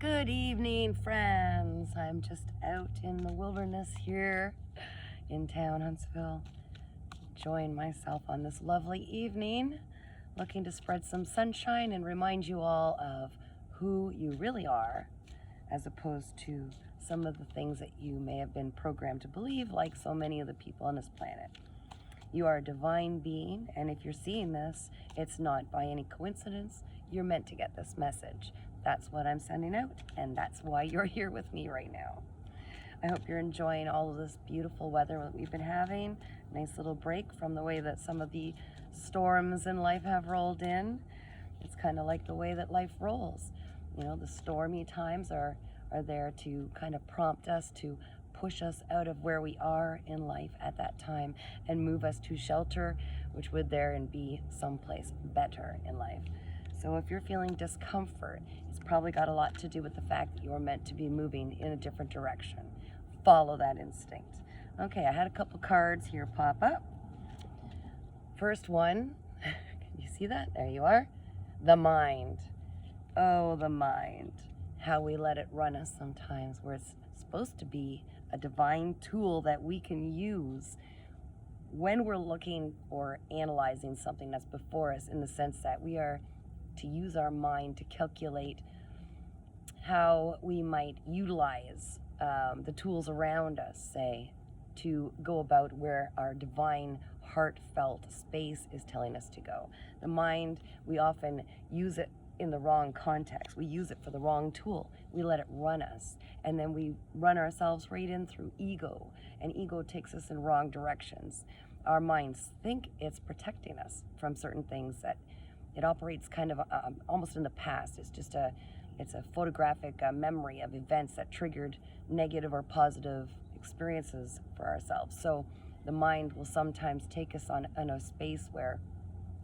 Good evening, friends. I'm just out in the wilderness here in town, Huntsville, enjoying myself on this lovely evening, looking to spread some sunshine and remind you all of who you really are, as opposed to some of the things that you may have been programmed to believe, like so many of the people on this planet. You are a divine being, and if you're seeing this, it's not by any coincidence. You're meant to get this message. That's what I'm sending out, and that's why you're here with me right now. I hope you're enjoying all of this beautiful weather that we've been having. Nice little break from the way that some of the storms in life have rolled in. It's kind of like the way that life rolls. You know, the stormy times are there to kind of prompt us to push us out of where we are in life at that time and move us to shelter, which would therein be someplace better in life. So if you're feeling discomfort, it's probably got a lot to do with the fact that you're meant to be moving in a different direction. Follow that instinct. Okay, I had a couple cards here pop up. First one, can you see that? There you are. The mind. Oh, the mind. How we let it run us sometimes, where it's supposed to be a divine tool that we can use when we're looking or analyzing something that's before us, in the sense that we are to use our mind to calculate how we might utilize the tools around us, say, to go about where our divine heartfelt space is telling us to go. The mind, we often use it in the wrong context. We use it for the wrong tool. We let it run us, and then we run ourselves right in through ego, and ego takes us in wrong directions. Our minds think it's protecting us from certain things, that it operates kind of almost in the past. It's a photographic memory of events that triggered negative or positive experiences for ourselves. So the mind will sometimes take us on a space where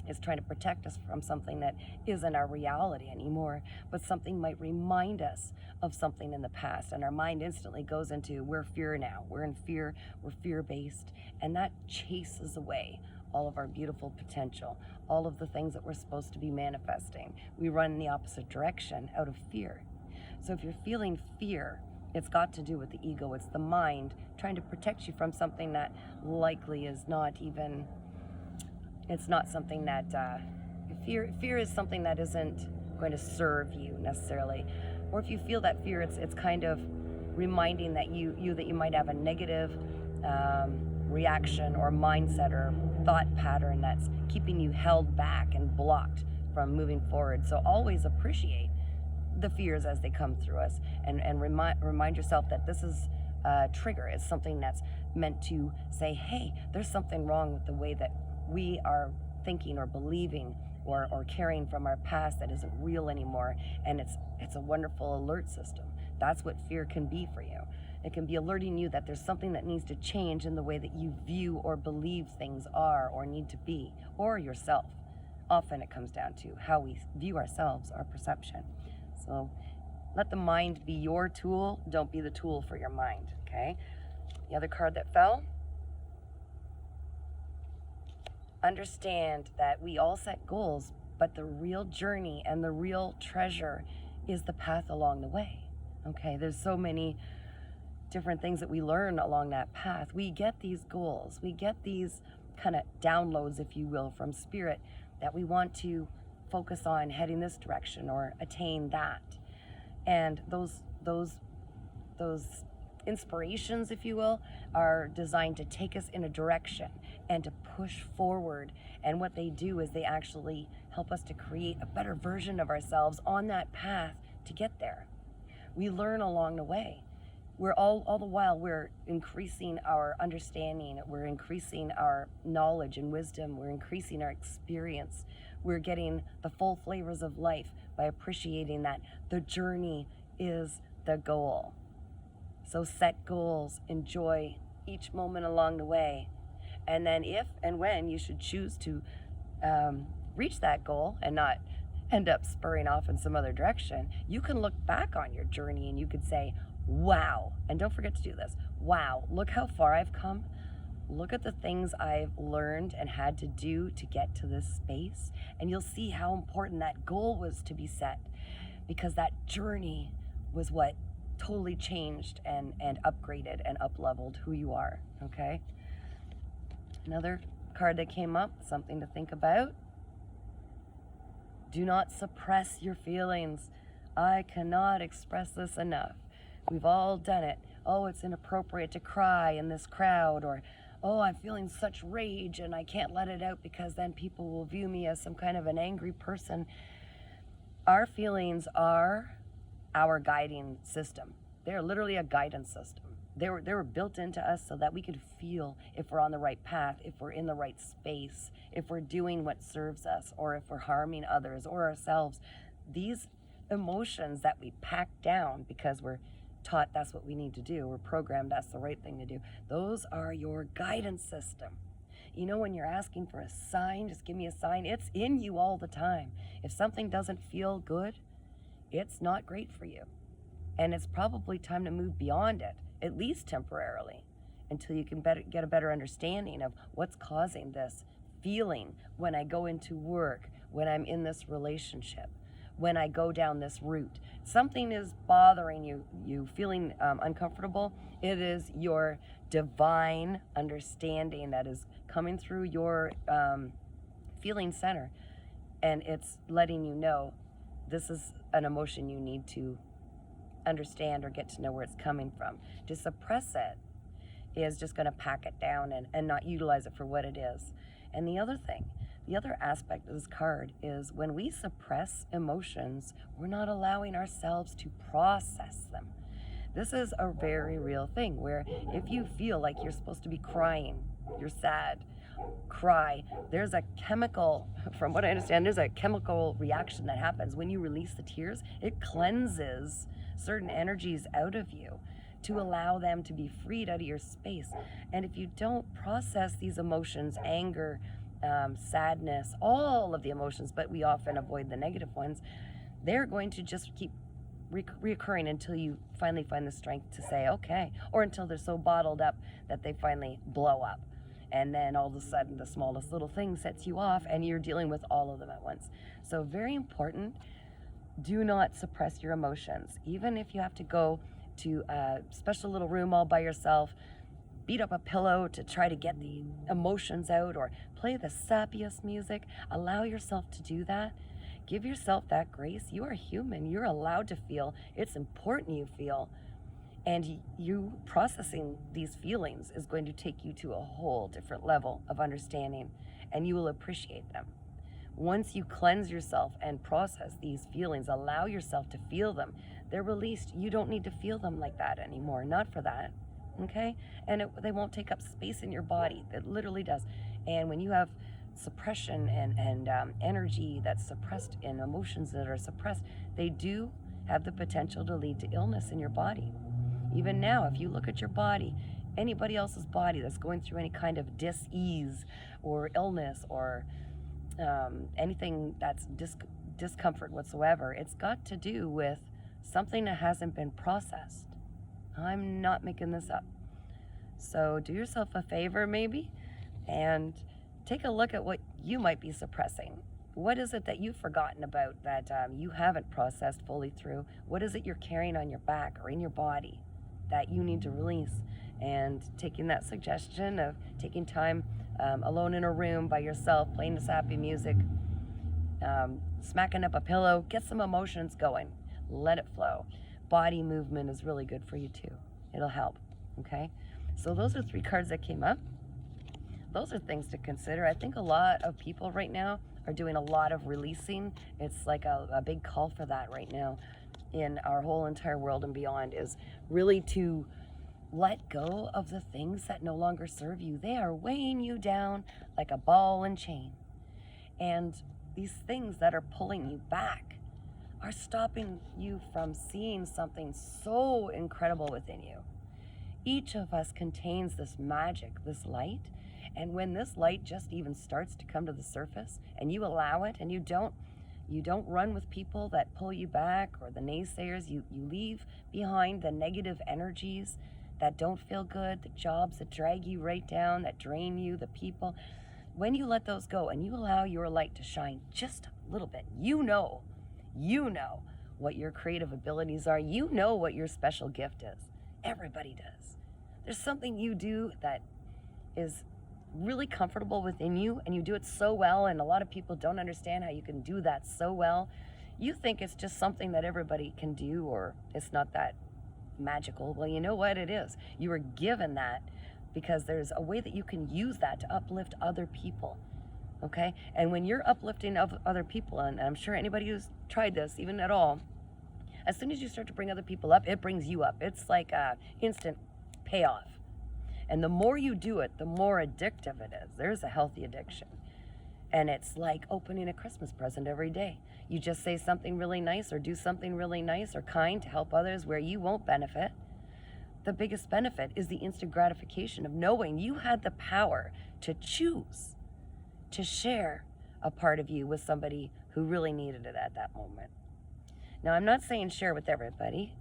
it's trying to protect us from something that isn't our reality anymore, but something might remind us of something in the past, and our mind instantly goes into, we're fear now, we're in fear, we're fear-based, and that chases away all of our beautiful potential, all of the things that we're supposed to be manifesting. We run in the opposite direction out of fear. So if you're feeling fear, it's got to do with the ego. It's the mind trying to protect you from something that likely is not even, it's not something that, fear is something that isn't going to serve you necessarily. Or if you feel that fear, it's kind of reminding that you might have a negative reaction or mindset or thought pattern that's keeping you held back and blocked from moving forward. So always appreciate the fears as they come through us, and remind yourself that this is a trigger. It's something that's meant to say, hey, there's something wrong with the way that we are thinking or believing or carrying from our past that isn't real anymore. And it's a wonderful alert system. That's what fear can be for you. It can be alerting you that there's something that needs to change in the way that you view or believe things are or need to be, or yourself. Often it comes down to how we view ourselves, our perception. So let the mind be your tool. Don't be the tool for your mind, okay? The other card that fell, understand that we all set goals, but the real journey and the real treasure is the path along the way, okay? There's so many different things that we learn along that path. We get these goals, we get these kind of downloads, if you will, from spirit, that we want to focus on heading this direction or attain that. And those inspirations, if you will, are designed to take us in a direction and to push forward. And what they do is they actually help us to create a better version of ourselves on that path to get there. We learn along the way. We're all the while we're increasing our understanding, we're increasing our knowledge and wisdom, we're increasing our experience. We're getting the full flavors of life by appreciating that the journey is the goal. So set goals, enjoy each moment along the way, and then if and when you should choose to reach that goal and not end up spurring off in some other direction, you can look back on your journey and you could say, wow, and don't forget to do this, wow, look how far I've come. Look at the things I've learned and had to do to get to this space, and you'll see how important that goal was to be set, because that journey was what totally changed and upgraded and up-leveled who you are, okay? Another card that came up, something to think about. Do not suppress your feelings. I cannot express this enough. We've all done it. Oh, it's inappropriate to cry in this crowd, or oh, I'm feeling such rage and I can't let it out because then people will view me as some kind of an angry person. Our feelings are our guiding system. They're literally a guidance system. They were built into us so that we could feel if we're on the right path, if we're in the right space, if we're doing what serves us, or if we're harming others or ourselves. These emotions that we pack down because we're taught that's what we need to do, we're programmed that's the right thing to do, those are your guidance system. You know, when you're asking for a sign, just give me a sign, it's in you all the time. If something doesn't feel good, it's not great for you. And it's probably time to move beyond it, at least temporarily, until you can get a better understanding of what's causing this feeling when I go into work, when I'm in this relationship, when I go down this route. Something is bothering you feeling uncomfortable. It is your divine understanding that is coming through your feeling center, and it's letting you know this is an emotion you need to understand or get to know where it's coming from. To suppress it is just going to pack it down and not utilize it for what it is. And the other aspect of this card is when we suppress emotions, we're not allowing ourselves to process them. This is a very real thing where if you feel like you're supposed to be crying, you're sad, cry, there's a chemical, from what I understand, there's a chemical reaction that happens when you release the tears. It cleanses certain energies out of you to allow them to be freed out of your space. And if you don't process these emotions, anger, sadness, all of the emotions, but we often avoid the negative ones, they're going to just keep reoccurring until you finally find the strength to say, okay, or until they're so bottled up that they finally blow up. And then all of a sudden, the smallest little thing sets you off and you're dealing with all of them at once. So very important, do not suppress your emotions. Even if you have to go to a special little room all by yourself, beat up a pillow to try to get the emotions out, or play the sappiest music, allow yourself to do that. Give yourself that grace. You are human. You're allowed to feel. It's important you feel. And you processing these feelings is going to take you to a whole different level of understanding, and you will appreciate them. Once you cleanse yourself and process these feelings, allow yourself to feel them, they're released. You don't need to feel them like that anymore. Not for that. Okay? And they won't take up space in your body. It literally does. And when you have suppression and energy that's suppressed and emotions that are suppressed, they do have the potential to lead to illness in your body. Even now, if you look at your body, anybody else's body that's going through any kind of dis-ease or illness or anything that's discomfort whatsoever, it's got to do with something that hasn't been processed. I'm not making this up. So do yourself a favor maybe and take a look at what you might be suppressing. What is it that you've forgotten about that you haven't processed fully through? What is it you're carrying on your back or in your body that you need to release? And taking that suggestion of taking time alone in a room by yourself, playing the sappy music, smacking up a pillow, get some emotions going, let it flow. Body movement is really good for you too. It'll help, okay? So those are 3 cards that came up. Those are things to consider. I think a lot of people right now are doing a lot of releasing. It's like a big call for that right now in our whole entire world and beyond, is really to let go of the things that no longer serve you. They are weighing you down like a ball and chain. And these things that are pulling you back are stopping you from seeing something so incredible within you. Each of us contains this magic, this light. And when this light just even starts to come to the surface and you allow it, and you don't run with people that pull you back or the naysayers, you leave behind the negative energies that don't feel good, the jobs that drag you right down, that drain you, the people. When you let those go and you allow your light to shine just a little bit, you know what your creative abilities are. You know what your special gift is. Everybody does. There's something you do that is really comfortable within you, and you do it so well, and a lot of people don't understand how you can do that so well. You think it's just something that everybody can do, or it's not that magical. Well, you know what it is. You were given that because there's a way that you can use that to uplift other people. Okay? And when you're uplifting other people, and I'm sure anybody who's tried this, even at all, as soon as you start to bring other people up, it brings you up. It's like a instant payoff. And the more you do it, the more addictive it is. There's a healthy addiction. And it's like opening a Christmas present every day. You just say something really nice or do something really nice or kind to help others where you won't benefit. The biggest benefit is the instant gratification of knowing you had the power to choose to share a part of you with somebody who really needed it at that moment. Now, I'm not saying share with everybody.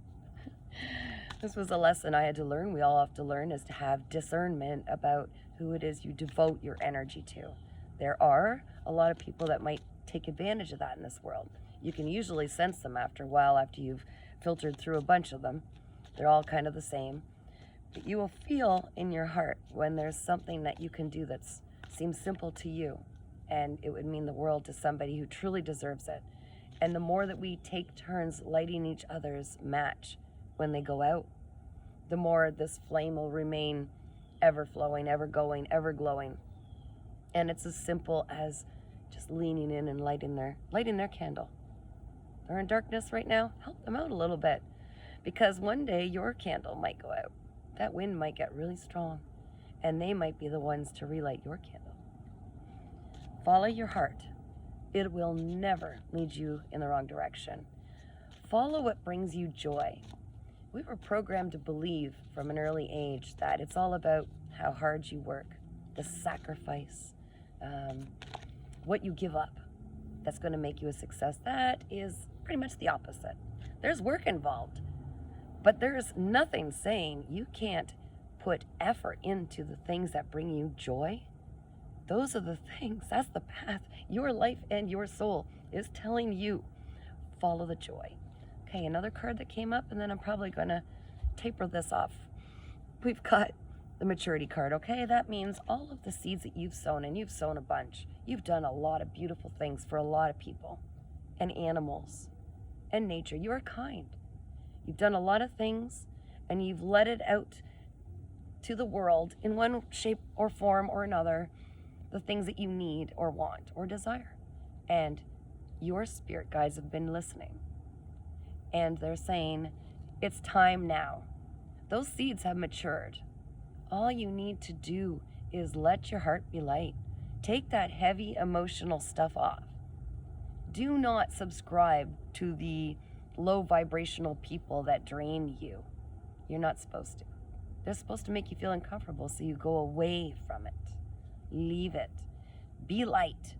This was a lesson I had to learn. We all have to learn, is to have discernment about who it is you devote your energy to. There are a lot of people that might take advantage of that in this world. You can usually sense them after a while, after you've filtered through a bunch of them. They're all kind of the same. But you will feel in your heart when there's something that you can do that seems simple to you, and it would mean the world to somebody who truly deserves it. And the more that we take turns lighting each other's match when they go out, the more this flame will remain ever flowing, ever going, ever glowing. And it's as simple as just leaning in and lighting their candle. They're in darkness right now. Help them out a little bit, because one day your candle might go out. That wind might get really strong, and they might be the ones to relight your candle. Follow your heart. It will never lead you in the wrong direction. Follow what brings you joy. We were programmed to believe from an early age that it's all about how hard you work, the sacrifice, what you give up that's going to make you a success. That is pretty much the opposite. There's work involved, but there's nothing saying you can't put effort into the things that bring you joy. Those are the things, that's the path. Your life and your soul is telling you, follow the joy. Okay, another card that came up, and then I'm probably going to taper this off. We've got the maturity card, okay? That means all of the seeds that you've sown, and you've sown a bunch. You've done a lot of beautiful things for a lot of people and animals and nature. You are kind. You've done a lot of things, and you've let it out to the world in one shape or form or another, the things that you need or want or desire. And your spirit guides have been listening. And they're saying, it's time now. Those seeds have matured. All you need to do is let your heart be light. Take that heavy emotional stuff off. Do not subscribe to the low vibrational people that drain you. You're not supposed to. They're supposed to make you feel uncomfortable, so you go away from it. Leave it. Be light,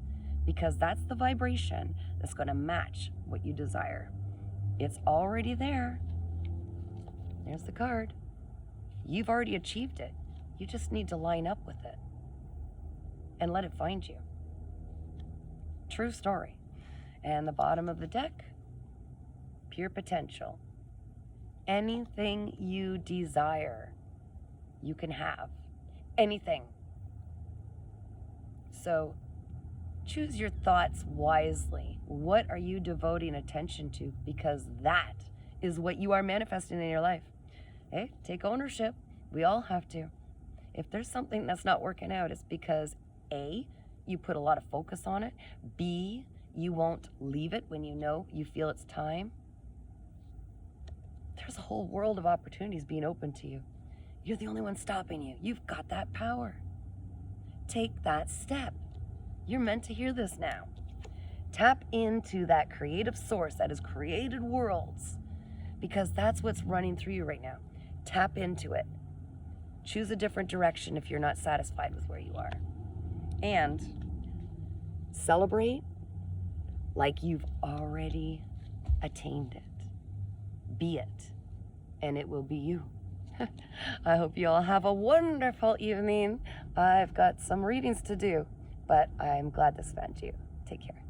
because that's the vibration that's going to match what you desire. It's already there. There's the card. You've already achieved it. You just need to line up with it and let it find you. True story. And the bottom of the deck, pure potential. Anything you desire, you can have. Anything. So choose your thoughts wisely. What are you devoting attention to? Because that is what you are manifesting in your life. Hey, take ownership. We all have to. If there's something that's not working out, it's because A, you put a lot of focus on it. B, you won't leave it when you feel it's time. There's a whole world of opportunities being open to you. You're the only one stopping you. You've got that power. Take that step. You're meant to hear this now. Tap into that creative source that has created worlds, because that's what's running through you right now. Tap into it. Choose a different direction if you're not satisfied with where you are. And celebrate like you've already attained it. Be it, and it will be you. I hope you all have a wonderful evening. I've got some readings to do, but I'm glad this found you. Take care.